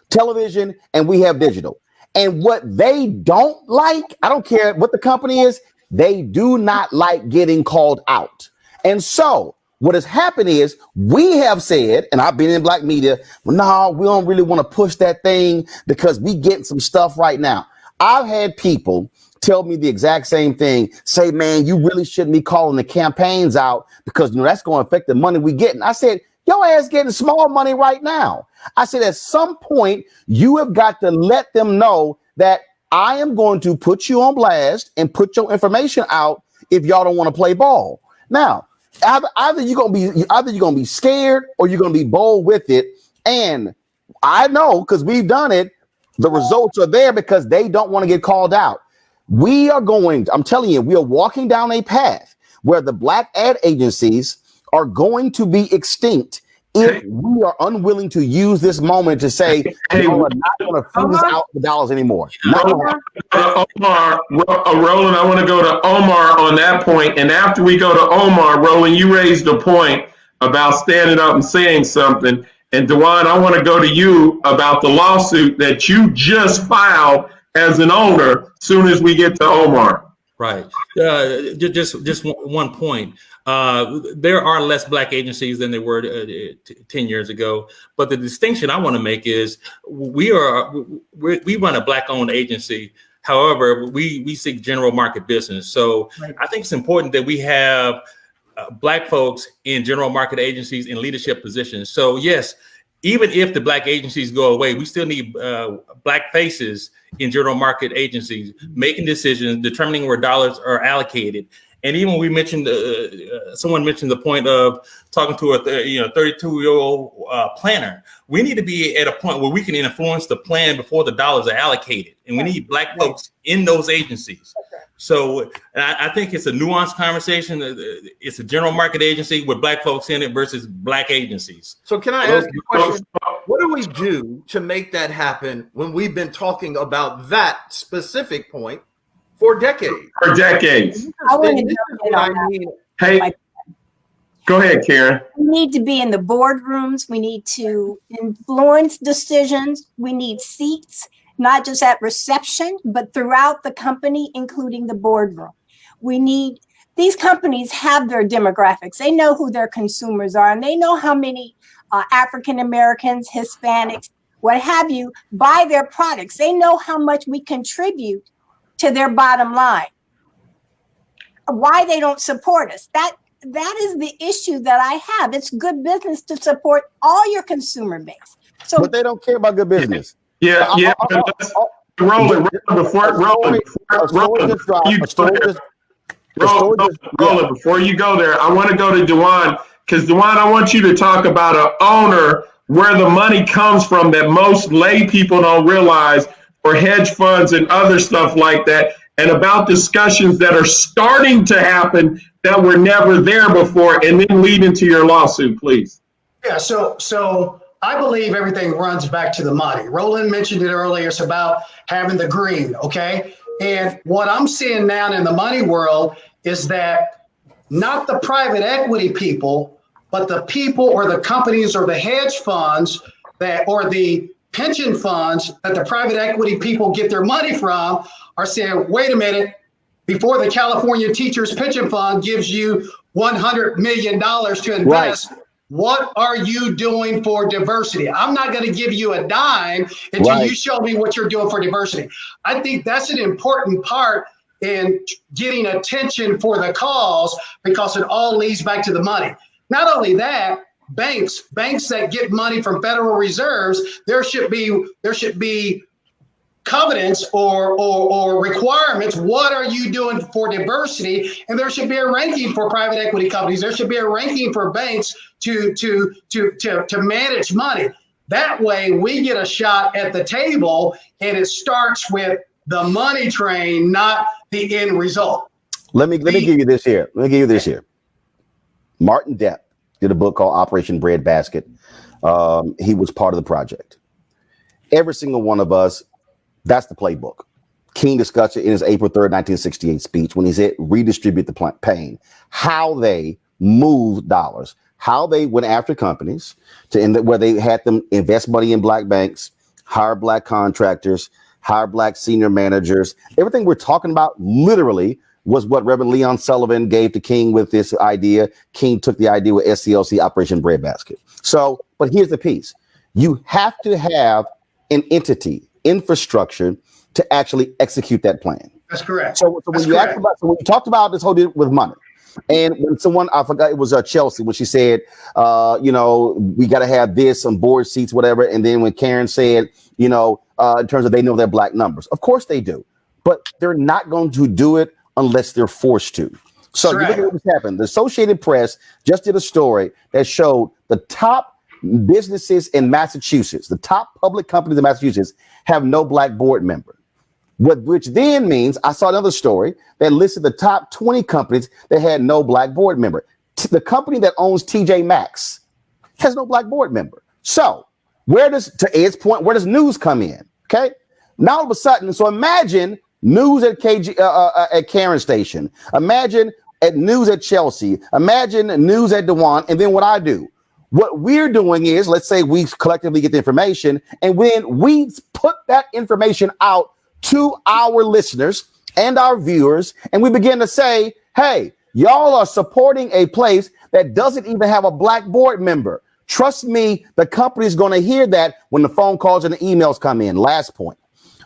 television, and we have digital. And what they don't like, I don't care what the company is, they do not like getting called out. And so what has happened is, we have said, and I've been in Black media, well, no, we don't really want to push that thing because we getting some stuff right now. I've had people tell me the exact same thing, say, man, you really shouldn't be calling the campaigns out because that's going to affect the money we get. And I said, your ass getting small money right now. I said, at some point, you have got to let them know that I am going to put you on blast and put your information out if y'all don't want to play ball. Now, either you're gonna be scared or you're gonna be bold with it. And I know, because we've done it, the results are there because they don't want to get called out. I'm telling you, we are walking down a path where the Black ad agencies are going to be extinct if we are unwilling to use this moment to say, hey, we're not going to freeze out the dollars anymore. Omar, Roland, I want to go to Omar on that point. And after we go to Omar, Roland, you raised a point about standing up and saying something. And Deon, I want to go to you about the lawsuit that you just filed as an owner soon as we get to Omar. Right. Just one point. There are less Black agencies than there were 10 years ago. But the distinction I want to make is we run a Black-owned agency. However, we seek general market business. So I think it's important that we have Black folks in general market agencies in leadership positions. So yes, even if the Black agencies go away, we still need Black faces in general market agencies, making decisions, determining where dollars are allocated. And even we mentioned, someone mentioned the point of talking to a 32-year-old planner. We need to be at a point where we can influence the plan before the dollars are allocated. And we need Black folks in those agencies. So I think it's a nuanced conversation. It's a general market agency with Black folks in it versus Black agencies. So can I ask you a question? What do we do to make that happen when we've been talking about that specific point for decades? For decades. I want to know. Hey, Go ahead, Karen. We need to be in the boardrooms. We need to influence decisions. We need seats, not just at reception, but throughout the company, including the boardroom. These companies have their demographics. They know who their consumers are, and they know how many African Americans, Hispanics, what have you, buy their products. They know how much we contribute to their bottom line. Why they don't support us. That is the issue that I have. It's good business to support all your consumer base. So, but they don't care about good businure. Roland, before you go there, I want to go to Deon, because Deon, I want you to talk about an owner where the money comes from that most lay people don't realize, or hedge funds and other stuff like that, and about discussions that are starting to happen that were never there before, and then lead into your lawsuit, please. Yeah, so I believe everything runs back to the money. Roland mentioned it earlier. It's about having the green, okay? And what I'm seeing now in the money world is that not the private equity people, but the people or the companies or the hedge funds that, or the pension funds that the private equity people get their money from are saying, wait a minute, before the California Teachers Pension Fund gives you $100 million to invest, right, what are you doing for diversity? I'm not going to give you a dime until you show me what you're doing for diversity. I think that's an important part in getting attention for the cause, because it all leads back to the money. Not only that, banks that get money from Federal Reserves, there should be covenants or requirements. What are you doing for diversity? And there should be a ranking for private equity companies. There should be a ranking for banks to manage money. That way we get a shot at the table, and it starts with the money train, not the end result. Let me give you this here. Martin Depp did a book called Operation Breadbasket. He was part of the project. Every single one of us, that's the playbook. King discussed it in his April 3rd, 1968 speech when he said, redistribute the pain, how they moved dollars, how they went after companies where they had them invest money in black banks, hire black contractors, hire black senior managers. Everything we're talking about literally was what Reverend Leon Sullivan gave to King with this idea. King took the idea with SCLC, Operation Breadbasket. So, but here's the piece. You have to have an entity, infrastructure, to actually execute that plan. That's correct. So when you talked about this whole deal with money, and when someone, I forgot, it was Chelsea, when she said, we got to have this on board seats, whatever. And then when Karen said, in terms of they know their black numbers, of course they do, but they're not going to do it unless they're forced to. So you look at what's happened. The Associated Press just did a story that showed the top businesses in Massachusetts, the top public companies in Massachusetts, have no black board member. Which then means, I saw another story that listed the top 20 companies that had no black board member. The company that owns TJ Maxx has no black board member. So to Ed's point, where does news come in? Okay. Now all of a sudden, so imagine news at at Karen's station. Imagine at news at Chelsea. Imagine news at Deon. And then what I do. What we're doing is, let's say we collectively get the information, and when we put that information out to our listeners and our viewers, and we begin to say, hey, y'all are supporting a place that doesn't even have a black board member. Trust me, the company is going to hear that when the phone calls and the emails come in. Last point,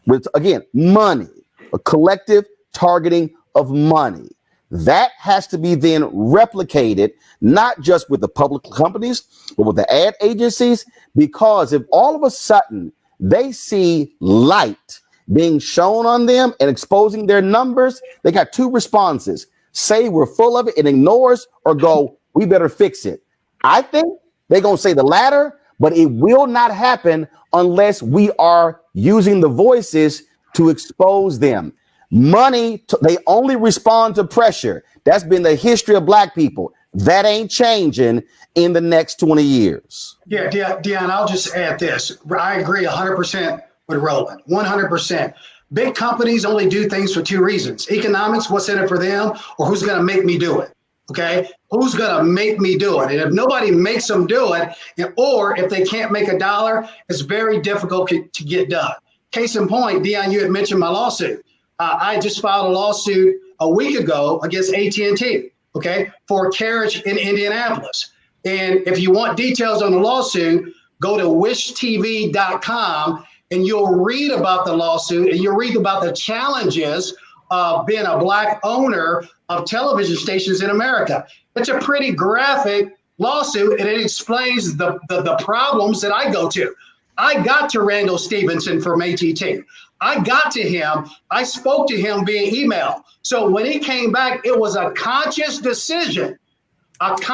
with, again, money, a collective targeting of money. That has to be then replicated, not just with the public companies, but with the ad agencies, because if all of a sudden they see light being shown on them and exposing their numbers, they got two responses: say we're full of it and ignore us, or go, we better fix it. I think they're going to say the latter, but it will not happen unless we are using the voices to expose them. Money, they only respond to pressure. That's been the history of black people. That ain't changing in the next 20 years. Yeah, Deon, I'll just add this. I agree 100% with Roland, 100%. Big companies only do things for two reasons: economics, what's in it for them, or who's going to make me do it. Okay, who's gonna make me do it? And if nobody makes them do it, or if they can't make a dollar, it's very difficult to get done. Case in point, Deon, you had mentioned my lawsuit. I just filed a lawsuit a week ago against AT&T, okay, for carriage in Indianapolis. And if you want details on the lawsuit, go to wishtv.com and you'll read about the lawsuit and you'll read about the challenges of being a Black owner of television stations in America. It's a pretty graphic lawsuit, and it explains the problems that I go to. I got to Randall Stevenson from AT&T. I got to him. I spoke to him via email. So when he came back, it was a conscious decision, not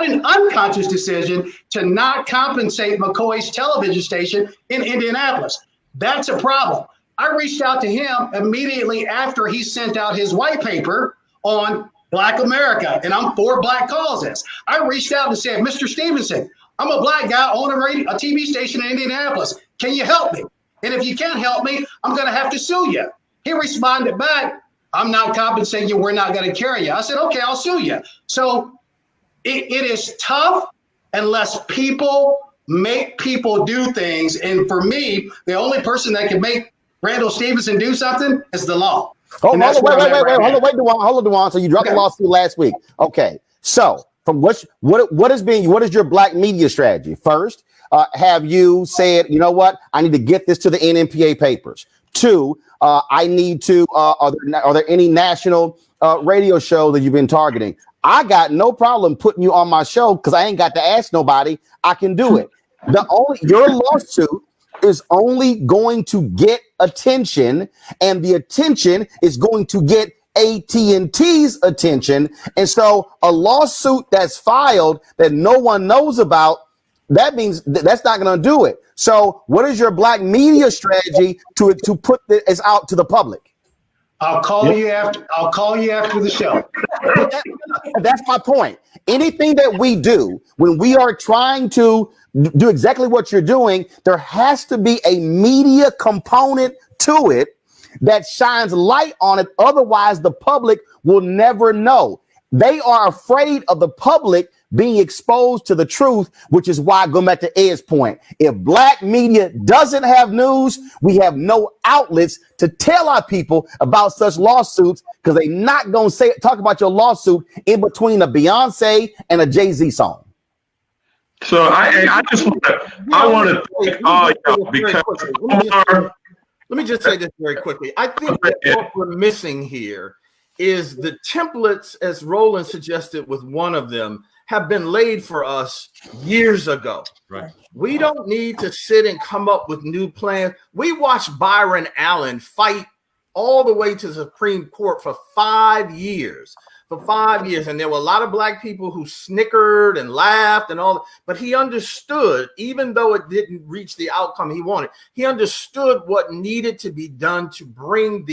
an unconscious decision, to not compensate McCoy's television station in Indianapolis. That's a problem. I reached out to him immediately after he sent out his white paper on Black America, and I'm for Black causes. I reached out and said, Mr. Stevenson, I'm a Black guy owning a TV station in Indianapolis. Can you help me? And if you can't help me, I'm going to have to sue you. He responded back, I'm not compensating you. We're not going to carry you. I said, okay, I'll sue you. So it is tough unless people make people do things. And for me, the only person that can make Randall Stevenson do something is the law. Hold on, Deon. So you dropped the lawsuit last week. Okay. So from what is your Black media strategy? First, have you said, you know what, I need to get this to the NMPA papers? Two, I need to, are there any national radio show that you've been targeting? I got no problem putting you on my show because I ain't got to ask nobody. I can do it. Your lawsuit is only going to get attention, and the attention is going to get AT&T's attention. And so a lawsuit that's filed that no one knows about, that means that's not going to do it. So what is your Black media strategy to put this out to the public? I'll call you after the show. That's my point. Anything that we do when we are trying to do exactly what you're doing, there has to be a media component to it that shines light on it. Otherwise, the public will never know. They are afraid of the public being exposed to the truth, which is why, going back to Ed's point, if Black media doesn't have news, we have no outlets to tell our people about such lawsuits, because they're not going to talk about your lawsuit in between a Beyonce and a Jay-Z song. So I just want to thank all y'all because let me just say this very quickly. I think that what we're missing here is the templates, as Roland suggested with one of them, have been laid for us years ago. Right. We don't need to sit and come up with new plans. We watched Byron Allen fight all the way to the Supreme Court for 5 years. And there were a lot of Black people who snickered and laughed and all, but he understood, even though it didn't reach the outcome he wanted, he understood what needed to be done to bring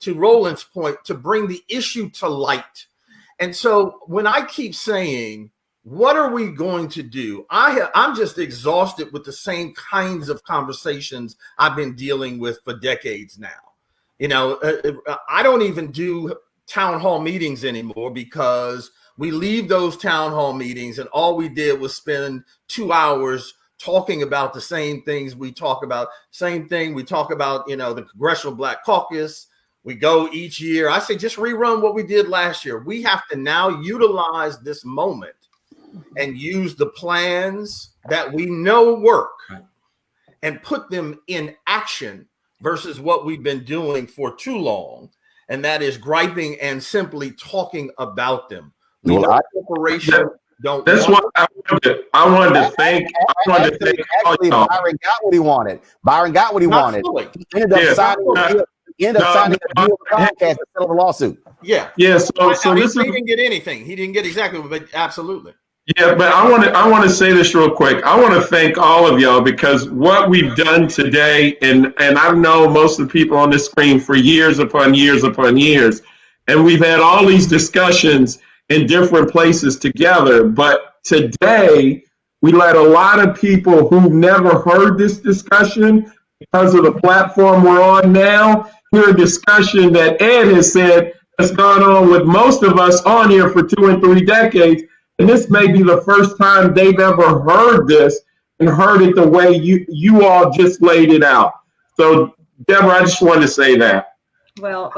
to Roland's point, to bring the issue to light. And so when I keep saying, what are we going to do? I'm just exhausted with the same kinds of conversations I've been dealing with for decades now. You know, I don't even do town hall meetings anymore, because we leave those town hall meetings and all we did was spend 2 hours talking about the same things we talk about. Same thing we talk about, you know, the Congressional Black Caucus. We go each year. I say just rerun what we did last year. We have to now utilize this moment and use the plans that we know work and put them in action versus what we've been doing for too long. And that is griping and simply talking about them. That's what I wanted to thank. Actually, Byron got what he wanted. He ended up signing a deal with Comcast to settle the lawsuit. Yeah. So he didn't get anything. He didn't get exactly, but absolutely. Yeah, but I want to say this real quick. I want to thank all of y'all, because what we've done today, and I've known most of the people on this screen for years upon years upon years, and we've had all these discussions in different places together. But today, we let a lot of people who've never heard this discussion, because of the platform we're on now, hear a discussion that Ed has said that's gone on with most of us on here for 2 and 3 decades. And this may be the first time they've ever heard this and heard it the way you all just laid it out. So, Deborah, I just wanted to say that. Well,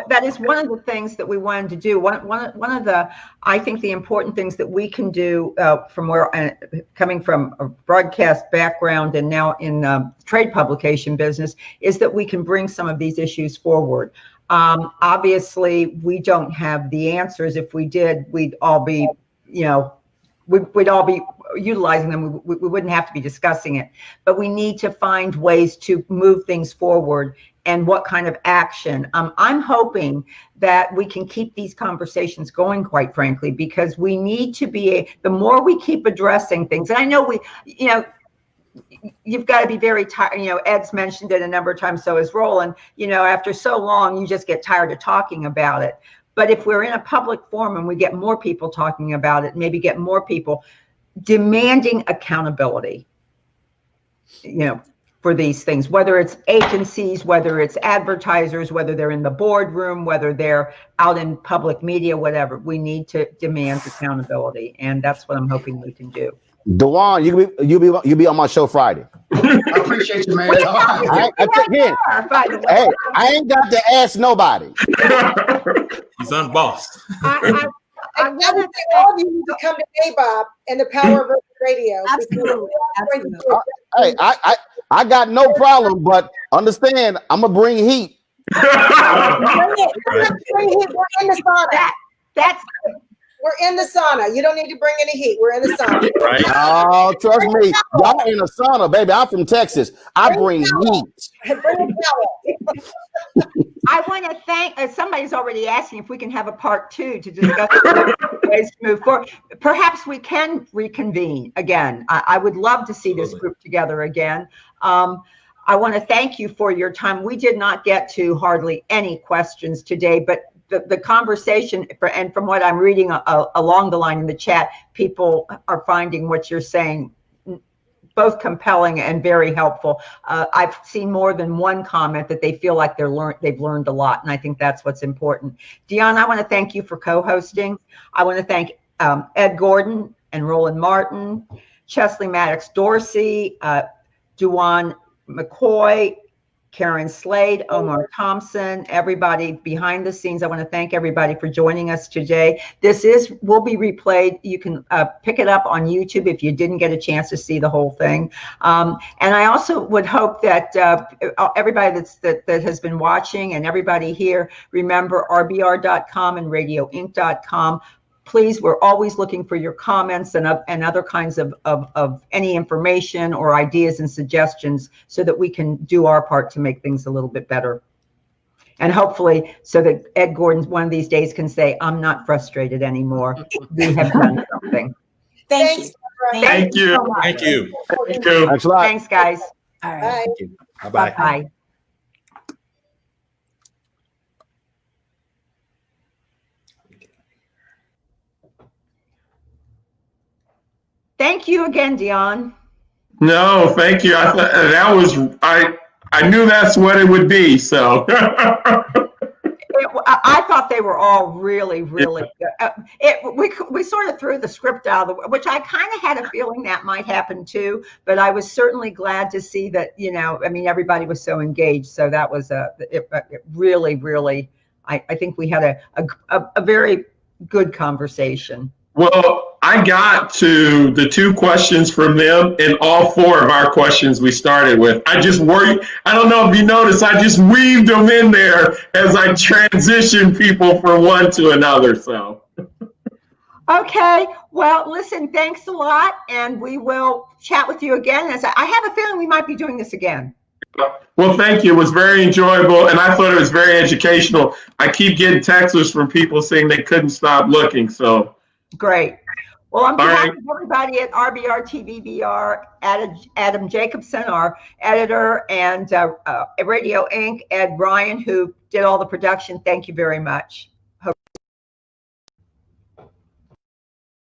that is one of the things that we wanted to do. One of the, I think, the important things that we can do from where coming from a broadcast background and now in the trade publication business is that we can bring some of these issues forward. Obviously, we don't have the answers. If we did, we'd all be, we'd all be utilizing them. We wouldn't have to be discussing it. But we need to find ways to move things forward and what kind of action. I'm hoping that we can keep these conversations going, quite frankly, because we need to be, the more we keep addressing things, and I know you've got to be very tired. Ed's mentioned it a number of times, so has Roland. After so long, you just get tired of talking about it. But if we're in a public forum and we get more people talking about it, maybe get more people demanding accountability, for these things, whether it's agencies, whether it's advertisers, whether they're in the boardroom, whether they're out in public media, whatever, we need to demand accountability. And that's what I'm hoping we can do. Deon, you'll be on my show Friday. I appreciate you, man. Hey, I ain't got to ask nobody. He's unbossed. I would say all of you need to come to ABOB and the Power of Urban Radio. Absolutely. Hey, I got no problem, but understand, I'm gonna bring heat. We're in the sauna. We're in the sauna. You don't need to bring any heat. We're in the sauna. Right. Oh, trust me, y'all in a sauna, baby. I'm from Texas. I bring heat. Bring a towel. I want to thank, somebody's already asking if we can have a part 2 to discuss ways to move forward. Perhaps we can reconvene again. I would love to see this group together again. I want to thank you for your time. We did not get to hardly any questions today, but the conversation, and from what I'm reading along the line in the chat, people are finding what you're saying both compelling and very helpful. I've seen more than one comment that they feel like they've learned a lot, and I think that's what's important. Deon, I want to thank you for co-hosting. I want to thank Ed Gordon and Roland Martin, Chesley Maddox Dorsey, Duan McCoy, Karen Slade, Omar Thompson, everybody behind the scenes. I want to thank everybody for joining us today. This will be replayed. You can pick it up on YouTube if you didn't get a chance to see the whole thing. And I also would hope that everybody that has been watching and everybody here, remember RBR.com and RadioInc.com. Please, we're always looking for your comments and other kinds of any information or ideas and suggestions so that we can do our part to make things a little bit better. And hopefully so that Ed Gordon one of these days can say, I'm not frustrated anymore. We have done something. Thank you. Thank you. So much. Thank you. Thank you. Thanks a lot. Thanks, guys. All right. Bye. Bye-bye. Bye. Thank you again, Deon. No, thank you. I knew that's what it would be. So I thought they were all really, really good. We sort of threw the script out of the way, which I kind of had a feeling that might happen too. But I was certainly glad to see that, everybody was so engaged. So that was really, really, I think we had a very good conversation. Well, I got to the 2 questions from them and all 4 of our questions we started with. I just worried. I don't know if you noticed, I just weaved them in there as I transitioned people from one to another. So. Okay. Well, listen, thanks a lot. And we will chat with you again. I have a feeling we might be doing this again. Well, thank you. It was very enjoyable. And I thought it was very educational. I keep getting texts from people saying they couldn't stop looking. So. Great. Well, on behalf of everybody at RBR+TVBR, Adam Jacobson, our editor, and Radio Inc., Ed Ryan, who did all the production, thank you very much.